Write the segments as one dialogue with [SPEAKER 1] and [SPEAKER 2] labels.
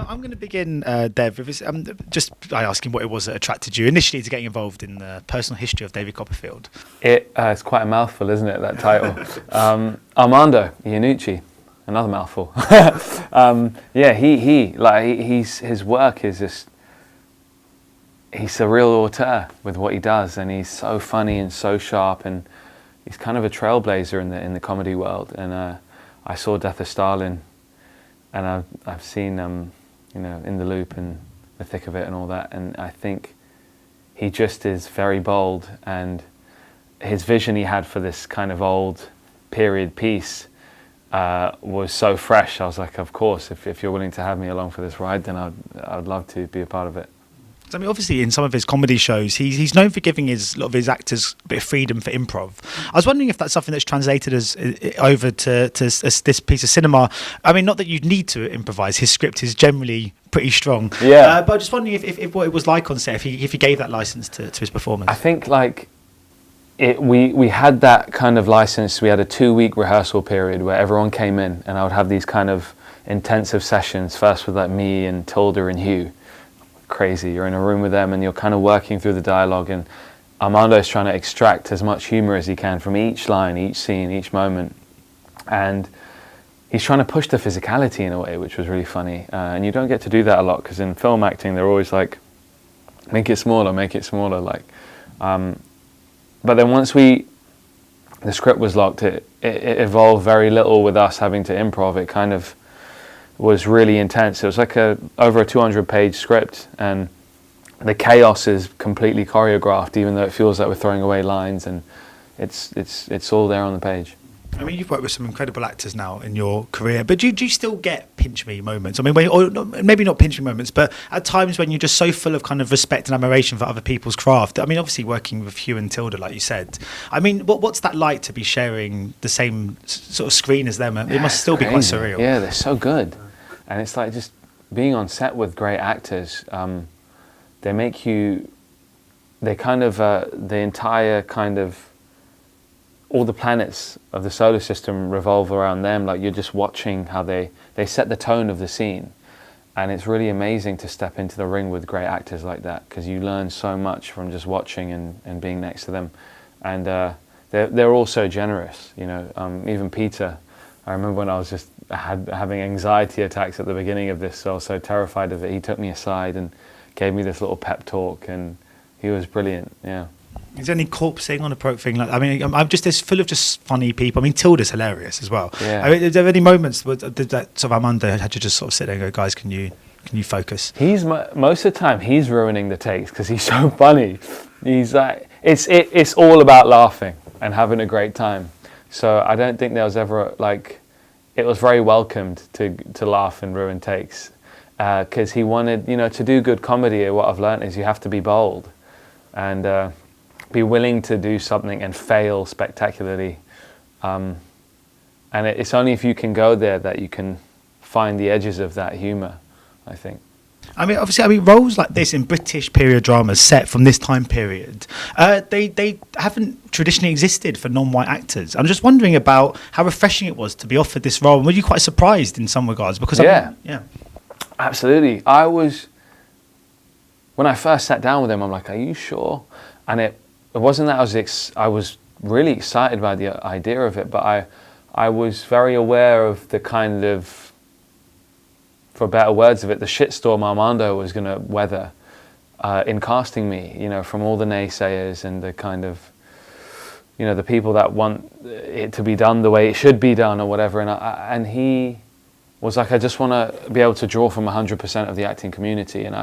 [SPEAKER 1] I'm going to begin, Dev, with just by asking what it was that attracted you initially to getting involved in the personal history of David Copperfield.
[SPEAKER 2] It's quite a mouthful, isn't it, that title? Armando Iannucci, another mouthful. His work is just, he's a real auteur with what he does, and he's so funny and so sharp, and he's kind of a trailblazer in the comedy world. And I saw Death of Stalin, and I've seen In the Loop and The Thick of It and all that, and I think he just is very bold, and his vision he had for this kind of old period piece was so fresh. I was like, of course, if you're willing to have me along for this ride, then I'd love to be a part of it.
[SPEAKER 1] I mean, obviously, in some of his comedy shows, he's known for giving a lot of his actors a bit of freedom for improv. I was wondering if that's something that's translated over to this piece of cinema. I mean, not that you need to improvise. His script is generally pretty strong.
[SPEAKER 2] Yeah.
[SPEAKER 1] But I was just wondering if what it was like on set, if he gave that license to his performance.
[SPEAKER 2] I think we had that kind of license. We had a 2-week rehearsal period where everyone came in, and I would have these kind of intensive sessions, first with like me and Tilda and Hugh. Crazy. You're in a room with them and you're kind of working through the dialogue, and Armando's trying to extract as much humor as he can from each line, each scene, each moment, and he's trying to push the physicality in a way which was really funny, and you don't get to do that a lot, because in film acting they're always like, make it smaller, like but then once the script was locked, it evolved very little with us having to improv. It kind of was really intense. It was like over a 200-page script, and the chaos is completely choreographed, even though it feels like we're throwing away lines, and it's all there on the page.
[SPEAKER 1] I mean, you've worked with some incredible actors now in your career, but do you still get pinch me moments? I mean, maybe not pinch me moments, but at times when you're just so full of kind of respect and admiration for other people's craft. I mean, obviously working with Hugh and Tilda, like you said. I mean, what's that like to be sharing the same sort of screen as them? It must still be quite surreal.
[SPEAKER 2] Yeah, they're so good. And it's like just being on set with great actors. They make you, they kind of, the entire kind of, all the planets of the solar system revolve around them. Like, you're just watching how they set the tone of the scene. And it's really amazing to step into the ring with great actors like that, because you learn so much from just watching and being next to them. And they're all so generous, you know. Even Peter, I remember when I was just having anxiety attacks at the beginning of this, so I was so terrified of it. He took me aside and gave me this little pep talk, and he was brilliant. Yeah.
[SPEAKER 1] Is there any corpsing on a pro thing? Like, I mean, I'm just this full of just funny people. I mean, Tilda's hilarious as well.
[SPEAKER 2] Yeah.
[SPEAKER 1] I mean, is there any moments that sort of Armando had to just sort of sit there and go, guys, can you focus?
[SPEAKER 2] He's most of the time he's ruining the takes because he's so funny. He's like, it's all about laughing and having a great time. So I don't think there was ever like, it was very welcomed to laugh and ruin takes, because he wanted, you know, to do good comedy. What I've learned is you have to be bold and be willing to do something and fail spectacularly. And it's only if you can go there that you can find the edges of that humor, I think.
[SPEAKER 1] I mean, obviously, roles like this in British period dramas set from this time period, they haven't traditionally existed for non-white actors. I'm just wondering about how refreshing it was to be offered this role. Were you quite surprised in some regards? Because
[SPEAKER 2] yeah,
[SPEAKER 1] yeah,
[SPEAKER 2] absolutely. When I first sat down with him, I'm like, "Are you sure?" And it wasn't that I was really excited by the idea of it, but I was very aware of the kind of, for better words of it, the shitstorm Armando was going to weather in casting me, you know, from all the naysayers and the kind of, you know, the people that want it to be done the way it should be done or whatever. And he was like, I just want to be able to draw from 100% of the acting community. And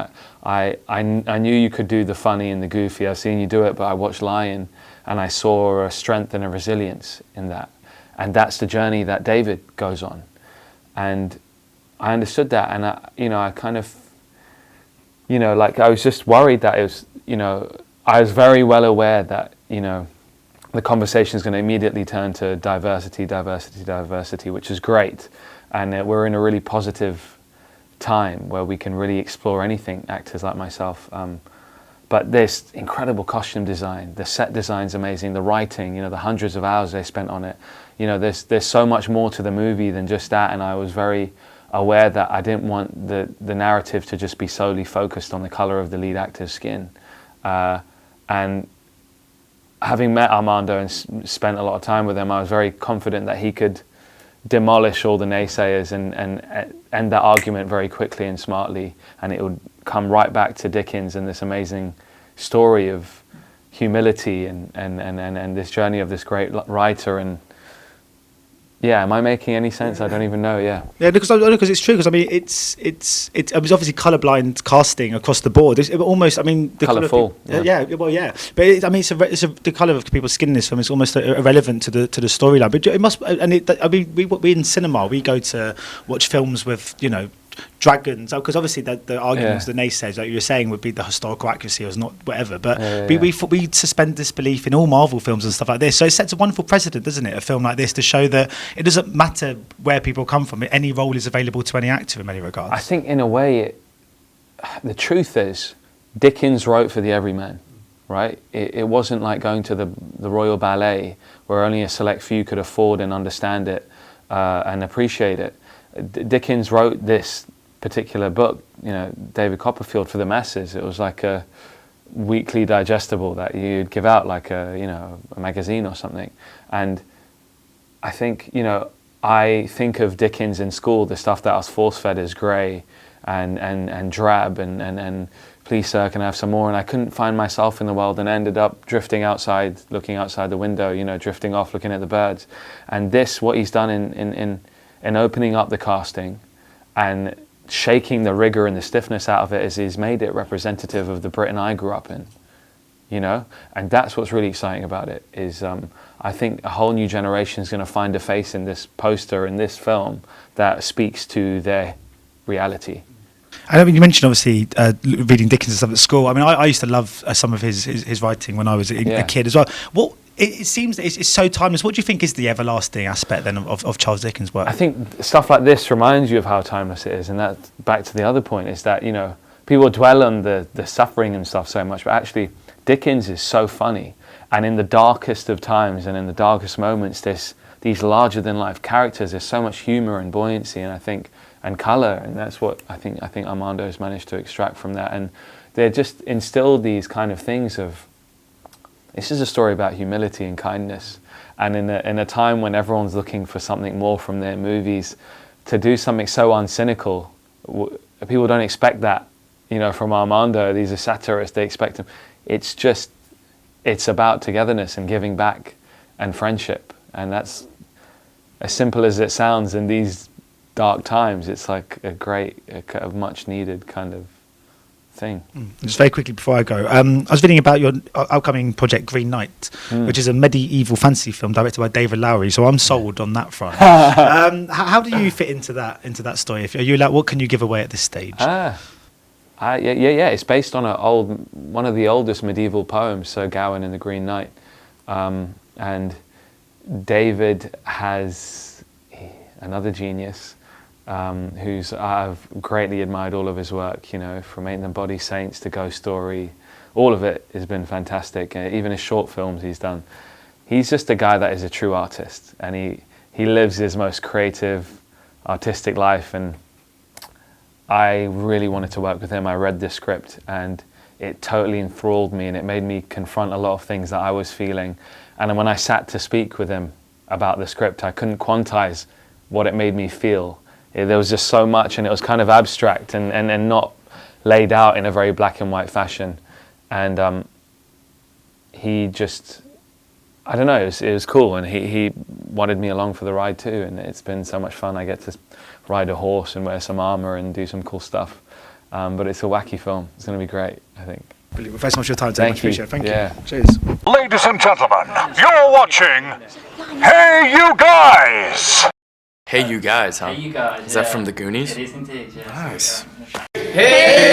[SPEAKER 2] I knew you could do the funny and the goofy. I've seen you do it, but I watched Lion and I saw a strength and a resilience in that. And that's the journey that David goes on. And I understood that, and I kind of, you know, like I was just worried that it was, you know, I was very well aware that, you know, the conversation is going to immediately turn to diversity, which is great, and we're in a really positive time where we can really explore anything, actors like myself. But there's incredible costume design, the set design's amazing, the writing, you know, the hundreds of hours they spent on it. You know, there's so much more to the movie than just that, and I was very aware that I didn't want the narrative to just be solely focused on the color of the lead actor's skin. And having met Armando and spent a lot of time with him, I was very confident that he could demolish all the naysayers and end that argument very quickly and smartly, and it would come right back to Dickens and this amazing story of humility and this journey of this great writer. And yeah, am I making any sense? I don't even know. Yeah,
[SPEAKER 1] because it's true. Because I mean, it was obviously colorblind casting across the board. It's almost, I mean, the
[SPEAKER 2] colourful.
[SPEAKER 1] But I mean, the color of people's skin in this film is almost irrelevant to the storyline. But it must, I mean, we in cinema, we go to watch films with, you know, dragons, because obviously the arguments, the naysayers, like you were saying, would be the historical accuracy or not, whatever. But we suspend disbelief in all Marvel films and stuff like this. So it sets a wonderful precedent, doesn't it? A film like this to show that it doesn't matter where people come from; any role is available to any actor in many regards.
[SPEAKER 2] I think, in a way, the truth is, Dickens wrote for the everyman, right? It wasn't like going to the Royal Ballet, where only a select few could afford and understand it and appreciate it. Dickens wrote this particular book, you know, David Copperfield, for the masses. It was like a weekly digestible that you'd give out, like a magazine or something. And I think, you know, I think of Dickens in school, the stuff that I was force-fed as grey and drab and please sir, can I have some more? And I couldn't find myself in the world and ended up drifting outside, looking outside the window, you know, drifting off, looking at the birds. And this, what he's done in opening up the casting and shaking the rigor and the stiffness out of it, is he's made it representative of the Britain I grew up in, you know? And that's what's really exciting about it, is I think a whole new generation is going to find a face in this poster, in this film, that speaks to their reality.
[SPEAKER 1] I mean, you mentioned obviously reading Dickens and stuff at school. I mean, I used to love some of his writing when I was a kid as well. It seems that it's so timeless. What do you think is the everlasting aspect then of Charles Dickens' work?
[SPEAKER 2] I think stuff like this reminds you of how timeless it is, and that, back to the other point, is that, you know, people dwell on the suffering and stuff so much, but actually Dickens is so funny, and in the darkest of times and in the darkest moments, there's these larger than life characters. There's so much humor and buoyancy, and color, and that's what I think Armando's managed to extract from that. And they're just instilled these kind of things of, this is a story about humility and kindness, and in a time when everyone's looking for something more from their movies, to do something so uncynical, people don't expect that, you know, from Armando. These are satirists, they expect him. It's about togetherness and giving back and friendship, and that's as simple as it sounds in these dark times. It's like a much needed kind of thing.
[SPEAKER 1] Just very quickly before I go, I was reading about your upcoming project Green Knight, which is a medieval fantasy film directed by David Lowery. So I'm sold on that front. How do you fit into that story? Are you what can you give away at this stage?
[SPEAKER 2] Yeah. It's based on one of the oldest medieval poems, Sir Gawain and the Green Knight, and David has another genius. I've greatly admired all of his work, you know, from Ain't Them Body Saints to Ghost Story. All of it has been fantastic. Even his short films he's done. He's just a guy that is a true artist, and he lives his most creative, artistic life, and I really wanted to work with him. I read the script and it totally enthralled me, and it made me confront a lot of things that I was feeling. And when I sat to speak with him about the script, I couldn't quantize what it made me feel. There was just so much, and it was kind of abstract and not laid out in a very black and white fashion. And he just, I don't know, it was cool, and he wanted me along for the ride too, and it's been so much fun. I get to ride a horse and wear some armor and do some cool stuff. But it's a wacky film. It's going to be great, I think.
[SPEAKER 1] Brilliant. Well, thanks so much for your time today. Much appreciated. Thank you.
[SPEAKER 3] Cheers. Ladies and gentlemen, you're watching Hey You Guys!
[SPEAKER 4] Hey You Guys, huh?
[SPEAKER 5] Hey You Guys.
[SPEAKER 4] Is that from the Goonies?
[SPEAKER 5] It is indeed, yes.
[SPEAKER 4] Nice.
[SPEAKER 5] Hey